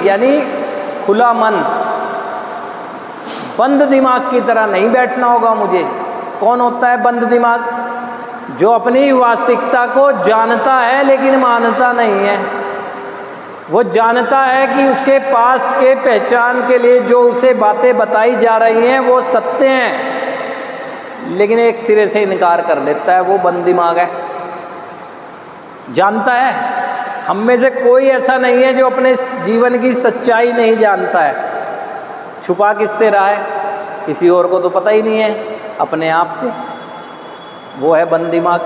यानी खुला मन, बंद दिमाग की तरह नहीं बैठना होगा मुझे। कौन होता है बंद दिमाग? जो अपनी वास्तविकता को जानता है लेकिन मानता नहीं है। वो जानता है कि उसके पास्ट के पहचान के लिए जो उसे बातें बताई जा रही हैं वो सत्य हैं, लेकिन एक सिरे से इनकार कर देता है। वो बंद दिमाग है। जानता है, हम में से कोई ऐसा नहीं है जो अपने जीवन की सच्चाई नहीं जानता है। छुपा किससे रहा है? किसी और को तो पता ही नहीं है, अपने आप से। वो है बंद दिमाग।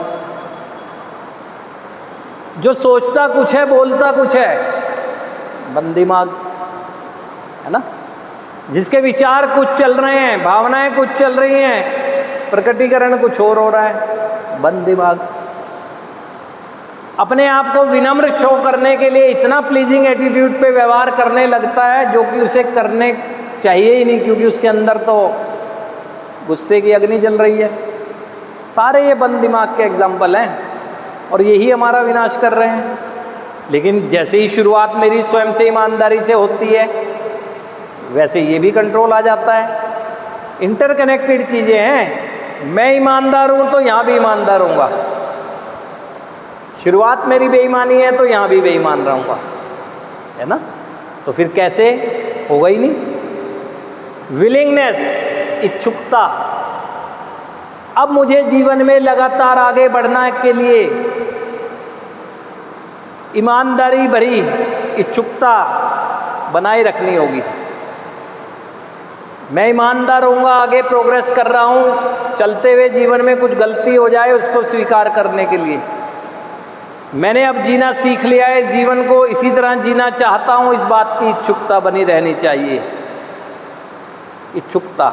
जो सोचता कुछ है बोलता कुछ है, बंद दिमाग है ना। जिसके विचार कुछ चल रहे हैं, भावनाएं कुछ चल रही हैं, प्रकटीकरण कुछ और हो रहा है, बंद दिमाग। अपने आप को विनम्र शो करने के लिए इतना प्लीजिंग एटीट्यूड पे व्यवहार करने लगता है जो कि उसे करने चाहिए ही नहीं, क्योंकि उसके अंदर तो गुस्से की अग्नि जल रही है। सारे ये बंद दिमाग के एग्जाम्पल हैं और यही हमारा विनाश कर रहे हैं। लेकिन जैसे ही शुरुआत मेरी स्वयं से ईमानदारी से होती है, वैसे ये भी कंट्रोल आ जाता है। इंटरकनेक्टेड चीज़ें हैं। मैं ईमानदार हूँ तो यहाँ भी ईमानदार रहूँगा। शुरुआत मेरी बेईमानी है तो यहाँ भी बेईमान रहूँगा, है ना। तो फिर कैसे? होगा ही नहीं। विलिंगनेस, इच्छुकता। अब मुझे जीवन में लगातार आगे बढ़ना के लिए ईमानदारी भरी इच्छुकता बनाए रखनी होगी। मैं ईमानदार रहूँगा, आगे प्रोग्रेस कर रहा हूँ, चलते हुए जीवन में कुछ गलती हो जाए उसको स्वीकार करने के लिए। मैंने अब जीना सीख लिया है, जीवन को इसी तरह जीना चाहता हूँ, इस बात की इच्छुकता बनी रहनी चाहिए। इच्छुकता,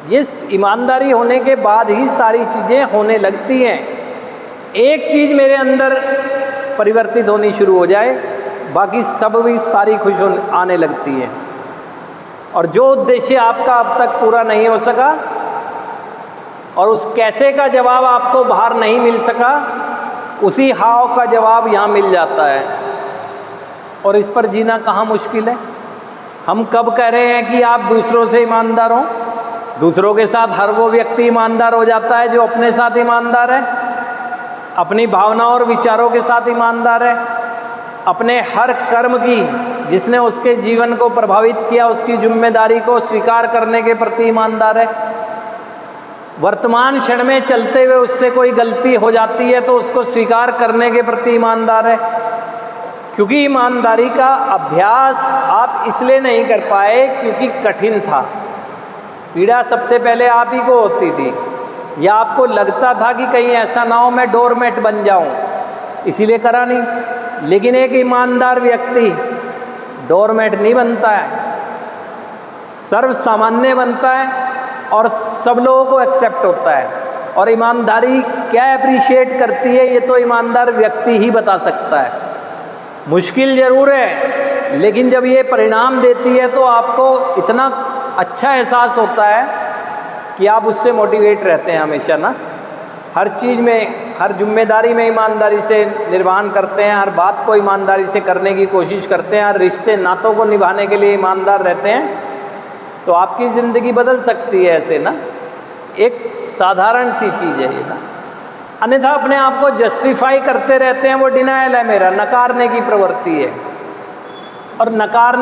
ये ईमानदारी होने के बाद ही सारी चीज़ें होने लगती हैं। एक चीज़ मेरे अंदर परिवर्तित होनी शुरू हो जाए, बाकी सब भी सारी खुश आने लगती है। और जो उद्देश्य आपका अब तक पूरा नहीं हो सका और उस कैसे का जवाब आपको बाहर नहीं मिल सका, उसी हाव का जवाब यहाँ मिल जाता है। और इस पर जीना कहाँ मुश्किल है। हम कब कह रहे हैं कि आप दूसरों से ईमानदार हो? दूसरों के साथ हर वो व्यक्ति ईमानदार हो जाता है जो अपने साथ ईमानदार है, अपनी भावनाओं और विचारों के साथ ईमानदार है, अपने हर कर्म की, जिसने उसके जीवन को प्रभावित किया, उसकी जिम्मेदारी को स्वीकार करने के प्रति ईमानदार है। वर्तमान क्षण में चलते हुए उससे कोई गलती हो जाती है तो उसको स्वीकार करने के प्रति ईमानदार है। क्योंकि ईमानदारी का अभ्यास आप इसलिए नहीं कर पाए क्योंकि कठिन था। पीड़ा सबसे पहले आप ही को होती थी, या आपको लगता था कि कहीं ऐसा ना हो मैं डोरमेट बन जाऊं, इसीलिए करा नहीं। लेकिन एक ईमानदार व्यक्ति डोरमेट नहीं बनता है, सर्व सामान्य बनता है और सब लोगों को एक्सेप्ट होता है। और ईमानदारी क्या अप्रिशिएट करती है, ये तो ईमानदार व्यक्ति ही बता सकता है। मुश्किल ज़रूर है, लेकिन जब ये परिणाम देती है तो आपको इतना अच्छा एहसास होता है कि आप उससे मोटिवेट रहते हैं हमेशा ना। हर चीज़ में, हर जिम्मेदारी में ईमानदारी से निर्वहन करते हैं, हर बात को ईमानदारी से करने की कोशिश करते हैं, हर रिश्ते नातों को निभाने के लिए ईमानदार रहते हैं, तो आपकी ज़िंदगी बदल सकती है ऐसे ना। एक साधारण सी चीज़ है ये ना। अन्यथा अपने आप को जस्टिफाई करते रहते हैं, वो डिनायल है मेरा, नकारने की प्रवृत्ति है। और नकारने